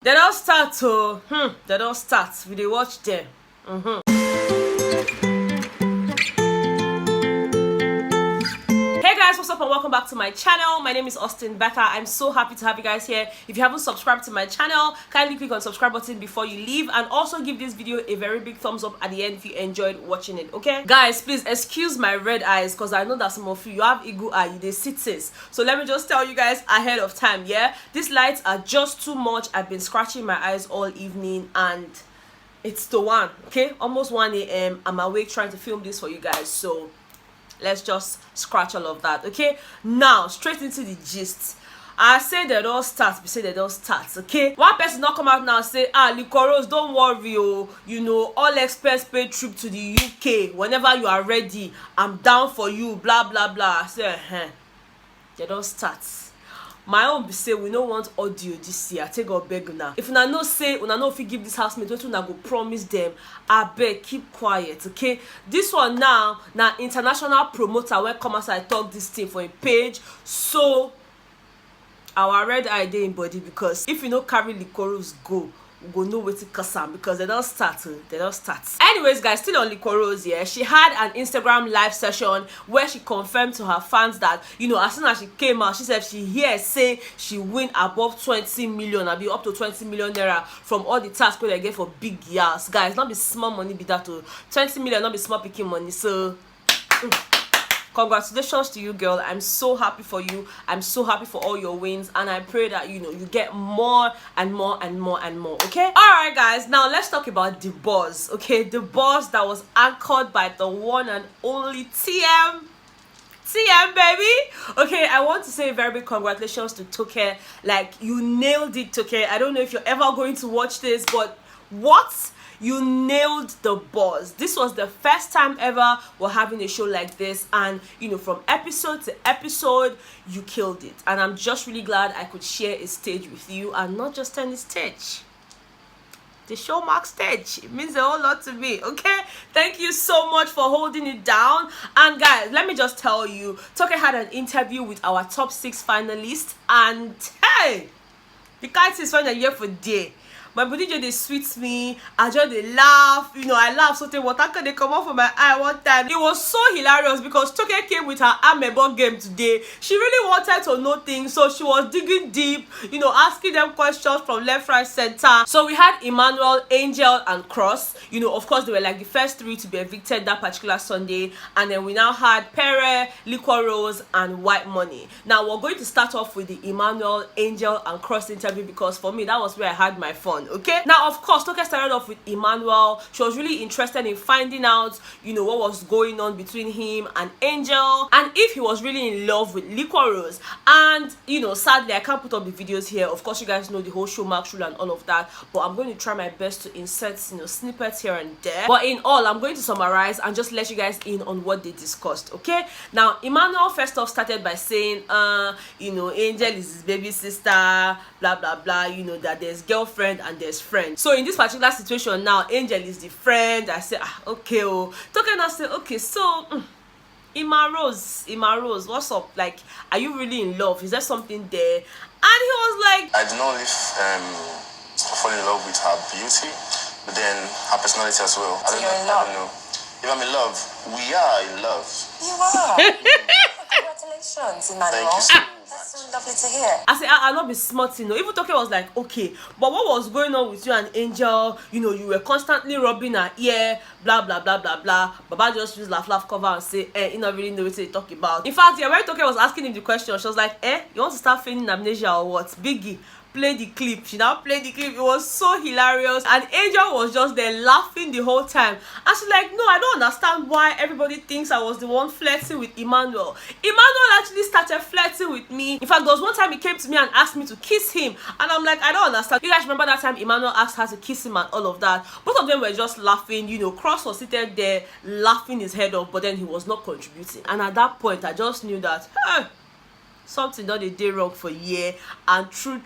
They don't start to they don't start. We dey watch them. Hey guys, what's up and welcome back to my channel. My name is Austin Betha. I'm so happy to have you guys here. If you haven't subscribed to my channel, kindly click on the subscribe button before you leave, and also give this video a very big thumbs up at the end if you enjoyed watching it. Okay guys, please excuse my red eyes because I know that some of you have eagle eye, they sitters. So let me just tell you guys ahead of time. Yeah, these lights are just too much. I've been scratching my eyes all evening and it's the one, okay, almost 1 a.m. I'm awake trying to film this for you guys, so let's just scratch all of that. Okay, now straight into the gist. I say they don't start, we say they don't start. Okay, one person not come out now and say, Liquorose, don't worry, you know, all expense paid trip to the UK. Whenever you are ready, I'm down for you, blah blah blah. I say, they don't start. My own be say we no want audio this year. Take a beg now. If una no say, una no if you give this housemate, what una go promise them, I beg keep quiet. Okay, this one now international promoter when come as I talk this thing for a page, so our red eye dey in body, because if you no carry Liquorose go, we go know wetin cause am, because they don't start. Anyways guys, still on Liquorose, yeah, she had an Instagram live session where she confirmed to her fans that, you know, as soon as she came out, she said she hears say she win above 20 million, I be up to 20 million naira from all the tasks wey they get for big years. Guys, not be small money, be that to 20 million, not be small picking money. So congratulations to you, girl. I'm so happy for you. I'm so happy for all your wins, and I pray that, you know, you get more and more and more and more. Okay, all right guys, now let's talk about the buzz. Okay, the buzz that was anchored by the one and only TM baby. Okay, I want to say a very big congratulations to Toke. Like, you nailed it, Toke. I don't know if you're ever going to watch this, but what, you nailed the buzz. This was the first time ever we're having a show like this, and you know, from episode to episode you killed it, and I'm just really glad I could share a stage with you, and not just any stage, the show mark stage. It means a whole lot to me. Okay, thank you so much for holding it down. And guys, let me just tell you, Toke had an interview with our top 6 finalists, and hey, the kite is finally here for day. My body just they sweet me. I just they laugh. You know, I laugh so water can they come out from my eye one time. It was so hilarious because Toke came with her Amebo game today. She really wanted to know things, so she was digging deep, you know, asking them questions from left, right, center. So we had Emmanuel, Angel, and Cross. You know, of course, they were like the first 3 to be evicted that particular Sunday. And then we now had Pere, Liquorose, and White Money. Now we're going to start off with the Emmanuel, Angel, and Cross interview, because for me that was where I had my fun. Okay, now of course Toke started off with Emmanuel. She was really interested in finding out, you know, what was going on between him and Angel, and if he was really in love with Liquorose. And you know, sadly I can't put up the videos here. Of course you guys know the whole show mark rule and all of that, but I'm going to try my best to insert, you know, snippets here and there. But in all, I'm going to summarize and just let you guys in on what they discussed. Okay, now Emmanuel first off started by saying, you know, Angel is his baby sister, blah blah blah, you know, that there's girlfriend and there's friend. So in this particular situation now, Angel is the friend. I say, okay, Toke now say, okay, so EMMAROSE, what's up? Like, are you really in love? Is there something there? And he was like, I don't know if I fall in love with her beauty, but then her personality as well. I don't know. If I'm in love, we are in love. You are. Congratulations, Emmanuel. Thank you so much. That's so lovely to hear. I say, I'll not be smart, you know. Even Toke was like, okay, but what was going on with you and Angel? You know, you were constantly rubbing her ear, blah blah blah blah blah. Baba just use laugh cover and say, you not really know what they talk about. In fact, yeah, when Toke was asking him the question, she was like, you want to start feigning amnesia or what? Biggie, play the clip. She now played the clip. It was so hilarious, and Angel was just there laughing the whole time. And she's like, no, I don't understand why everybody thinks I was the one flirting with Emmanuel. Emmanuel actually started flirting with me. In fact, there was one time he came to me and asked me to kiss him, and I'm like, I don't understand. You guys remember that time Emmanuel asked her to kiss him and all of that? Both of them were just laughing. You know, Cross was sitting there laughing his head off, but then he was not contributing. And at that point I just knew that, hey, something done a day wrong for a year, and true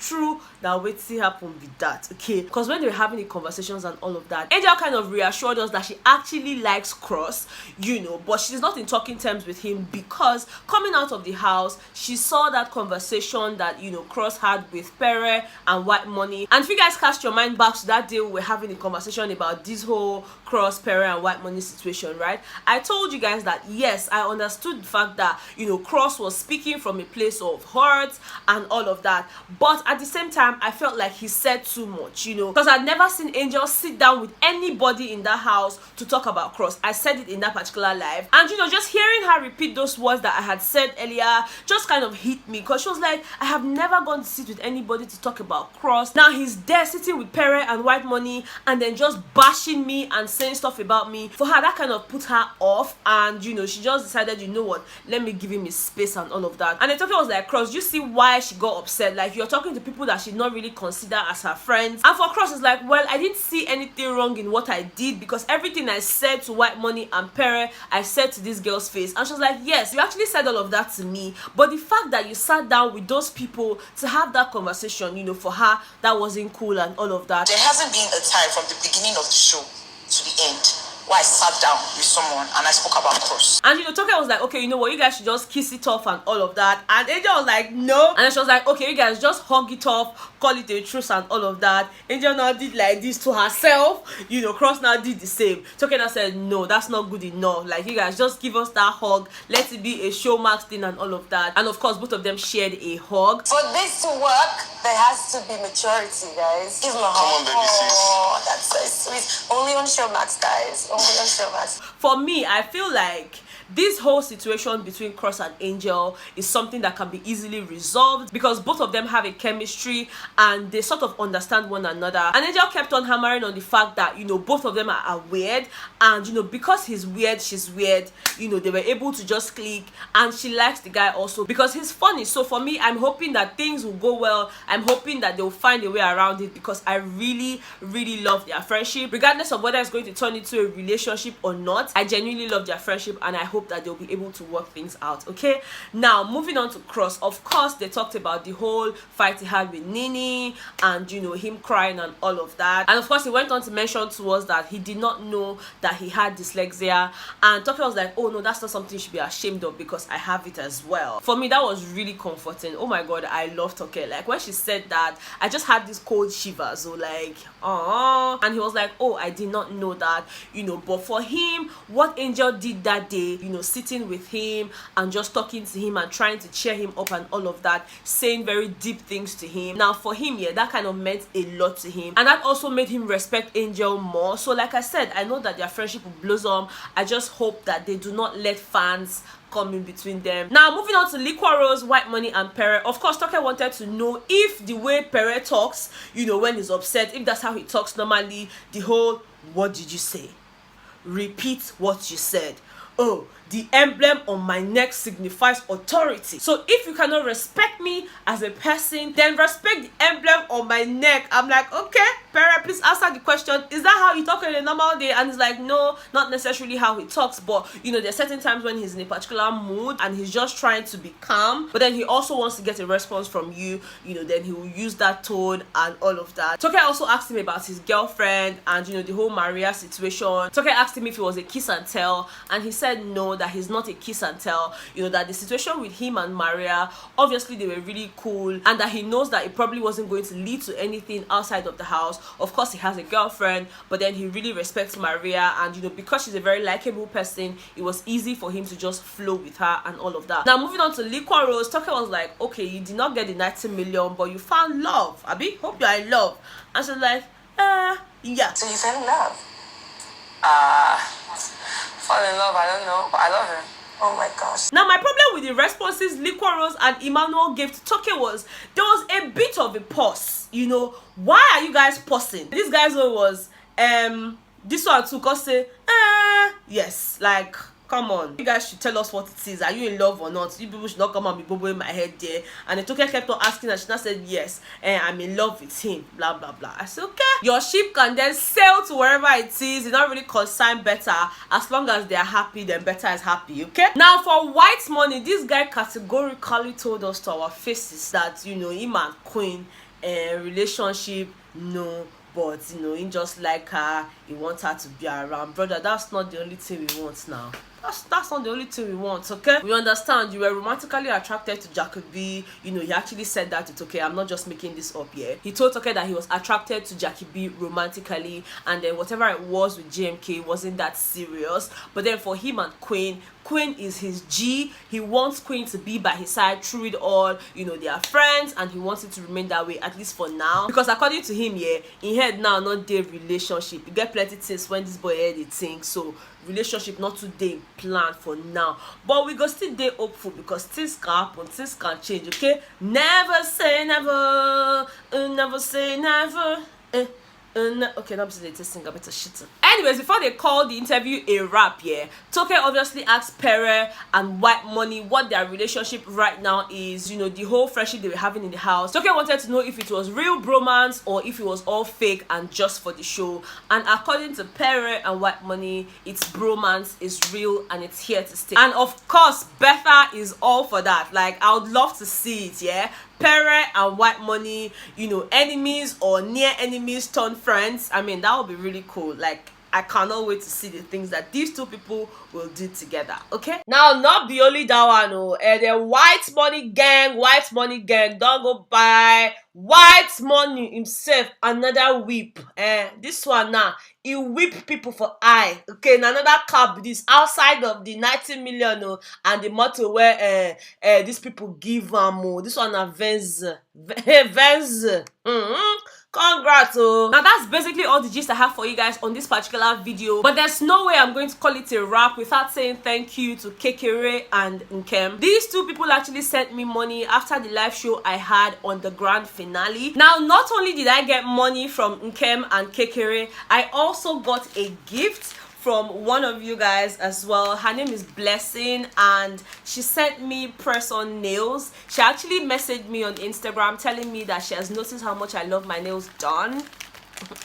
now wetin happen with that, okay? Because when they were having the conversations and all of that, Angel kind of reassured us that she actually likes Cross, you know, but she's not in talking terms with him because coming out of the house, she saw that conversation that, you know, Cross had with Pere and White Money. And if you guys cast your mind back to that day we were having a conversation about this whole Cross, Pere and White Money situation, right? I told you guys that yes, I understood the fact that, you know, Cross was speaking from a place of hurt and all of that, but at the same time I felt like he said too much, you know, because I'd never seen Angel sit down with anybody in that house to talk about Cross. I said it in that particular live, and you know, just hearing her repeat those words that I had said earlier just kind of hit me, because she was like, I have never gone to sit with anybody to talk about Cross. Now he's there sitting with Pere and White Money and then just bashing me and saying stuff about me. For her, that kind of put her off, and you know, she just decided, you know what, let me give him his space and all of that. And the talking was like, Cross, you see why she got upset? Like, you're talking to people that she not really consider as her friends. And for Cross, it's like, well, I didn't see anything wrong in what I did, because everything I said to White Money and Pere, I said to this girl's face. And she was like, yes, you actually said all of that to me, but the fact that you sat down with those people to have that conversation, you know, for her, that wasn't cool and all of that. There hasn't been a time from the beginning of the show to the end where I sat down with someone and I spoke about Cross. And you know, Toke was like, okay, you know what, you guys should just kiss it off and all of that. And Angel was like, no. And then she was like, okay, you guys just hug it off, call it a truce and all of that. Angel now did like this to herself, you know, Cross now did the same. Toke now said, no, that's not good enough. Like, you guys just give us that hug, let it be a showmax thing and all of that. And of course, both of them shared a hug. For this to work, there has to be maturity, guys. Give me a hug. Come on, baby sis. Oh, that's so sweet. Only on Showmax, guys. Only on Showmax. For me, I feel like this whole situation between Cross and Angel is something that can be easily resolved, because both of them have a chemistry and they sort of understand one another. And Angel kept on hammering on the fact that, you know, both of them are weird, and you know, because he's weird, she's weird, you know, they were able to just click, and she likes the guy also because he's funny. So for me, I'm hoping that things will go well. I'm hoping that they'll find a way around it, because I really love their friendship, regardless of whether it's going to turn into a relationship or not. I genuinely love their friendship, and I hope that they'll be able to work things out. Okay, now moving on to Cross. Of course, they talked about the whole fight he had with Nini, and you know, him crying and all of that. And of course, he went on to mention to us that he did not know that he had dyslexia, and Toke was like, oh no, that's not something you should be ashamed of, because I have it as well. For me, that was really comforting. Oh my god, I love Toke. Like, when she said that, I just had this cold shiver. So like, and he was like, oh, I did not know that, you know. But for him, what Angel did that day, you know, sitting with him and just talking to him and trying to cheer him up and all of that, saying very deep things to him. Now for him, yeah, that kind of meant a lot to him, and that also made him respect Angel more. So like I said, I know that their friendship will blossom. I just hope that they do not let fans come in between them. Now moving on to Liquorose, White Money and Pere. Of course, Toke wanted to know if the way Pere talks, you know, when he's upset, if that's how he talks normally, the whole, what did you say? Repeat what you said. Oh, the emblem on my neck signifies authority. So if you cannot respect me as a person, then respect the emblem on my neck. I'm like, okay, Pere, please answer the question. Is that how you talk on a normal day? And he's like, no, not necessarily how he talks, but you know, there's certain times when he's in a particular mood and he's just trying to be calm, but then he also wants to get a response from you, you know, then he will use that tone and all of that. Toke also asked him about his girlfriend and, you know, the whole Maria situation. Toke asked him if it was a kiss and tell, and he said no, that he's not a kiss and tell, you know, that the situation with him and Maria, obviously they were really cool, and that he knows that it probably wasn't going to lead to anything outside of the house. Of course, he has a girlfriend, but then he really respects Maria, and you know, because she's a very likable person, it was easy for him to just flow with her and all of that. Now moving on to Liquorose, Toke was like, okay, you did not get the 90 million, but you found love. Abi, hope you are in love. And she's like, yeah. So you fell in love? Fall in love, I don't know, but I love her. Oh my gosh. Now my problem with the responses Liquorose and Emmanuel gave to Toke was, there was a bit of a pause. You know, why are you guys pausing? This guy's one was, this one too, cause say, yes, like, come on, you guys should tell us what it is. Are you in love or not? You people should not come and be boboing my head there. And the token kept on asking, and she now said yes, and I'm in love with him, blah blah blah. I said okay, your ship can then sail to wherever it is. It's not really concerned Betha. As long as they are happy, then Betha is happy. Okay, now for white money, this guy categorically told us to our faces that, you know, him and Queen relationship, no, but you know, he just like her, he wants her to be around. Brother, that's not the only thing we want now. That's not the only thing we want, okay? We understand you were romantically attracted to Jackie. You know, he actually said that. It's okay, I'm not just making this up here. He told Toke that he was attracted to Jackie B romantically, and then whatever it was with JMK wasn't that serious. But then for him and Queen is his G. He wants Queen to be by his side through it all. You know, they are friends, and he wants it to remain that way, at least for now. Because according to him, yeah, in head now, not their relationship. You get plenty things when this boy heard it thing. So relationship not today planned for now, but we go still dey hopeful because things can happen, things can change. Okay, never say never, never say never. Okay, that was the testing a bit of shit. Anyways, before they call the interview a wrap, yeah, Toke obviously asked Pere and White Money what their relationship right now is. You know, the whole friendship they were having in the house. Toke wanted to know if it was real bromance or if it was all fake and just for the show. And according to Pere and White Money, it's bromance, is real, and it's here to stay. And of course, Betha is all for that. Like, I would love to see it, yeah. Pere and White Money, you know, enemies or near enemies turned friends. I mean, that would be really cool. Like, I cannot wait to see the things that these two people will do together. Okay, now not be only that one, oh, the White Money gang don't go buy White Money himself another whip. This one now, he whip people for eye. Okay, now another cab this outside of the 90 million, oh, and the motto where these people give this one a Vens. Congrats, oh. Now that's basically all the gist I have for you guys on this particular video, but there's no way I'm going to call it a wrap without saying thank you to Kekere and Nkem. These two people actually sent me money after the live show I had on the grand finale. Now, not only did I get money from Nkem and Kekere, I also got a gift from one of you guys as well. Her name is Blessing, and she sent me press-on nails. She actually messaged me on Instagram telling me that she has noticed how much I love my nails done.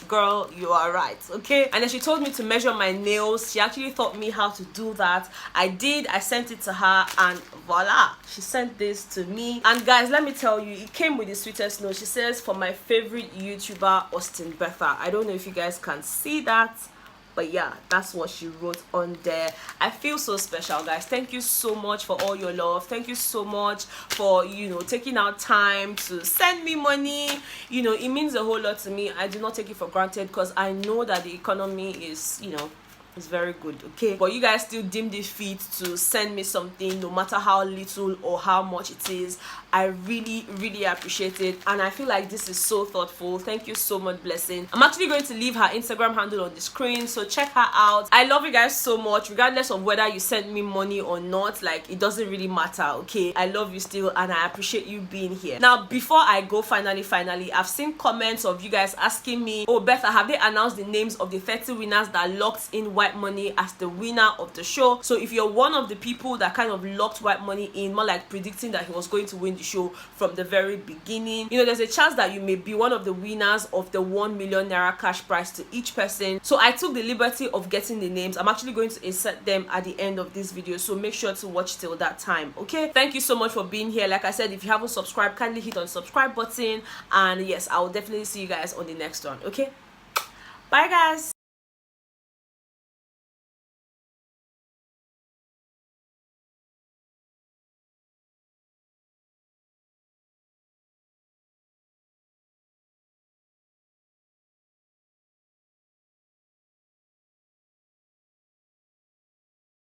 Girl, you are right, okay? And then she told me to measure my nails. She actually taught me how to do that. I did. I sent it to her, and voila, she sent this to me. And guys, let me tell you, it came with the sweetest note. She says, for my favorite YouTuber, Austin Betha. I don't know if you guys can see that, but yeah, that's what she wrote on there. I feel so special, guys. Thank you so much for all your love. Thank you so much for, you know, taking out time to send me money. You know, it means a whole lot to me. I do not take it for granted because I know that the economy is, you know, it's very good, okay? But you guys still deem the feat to send me something, no matter how little or how much it is. I really, really appreciate it, and I feel like this is so thoughtful. Thank you so much, Blessing. I'm actually going to leave her Instagram handle on the screen, so check her out. I love you guys so much, regardless of whether you send me money or not. Like, it doesn't really matter, okay? I love you still, and I appreciate you being here. Now, before I go, finally, I've seen comments of you guys asking me, oh, Betha, have they announced the names of the 30 winners that locked in White Money as the winner of the show? So if you're one of the people that kind of locked White Money in, more like predicting that he was going to win the show from the very beginning, you know, there's a chance that you may be one of the winners of the 1 million naira cash prize to each person. So I took the liberty of getting the names. I'm actually going to insert them at the end of this video, so make sure to watch till that time, okay? Thank you so much for being here. Like I said, if you haven't subscribed, kindly hit on subscribe button, and yes, I will definitely see you guys on the next one, okay? Bye guys.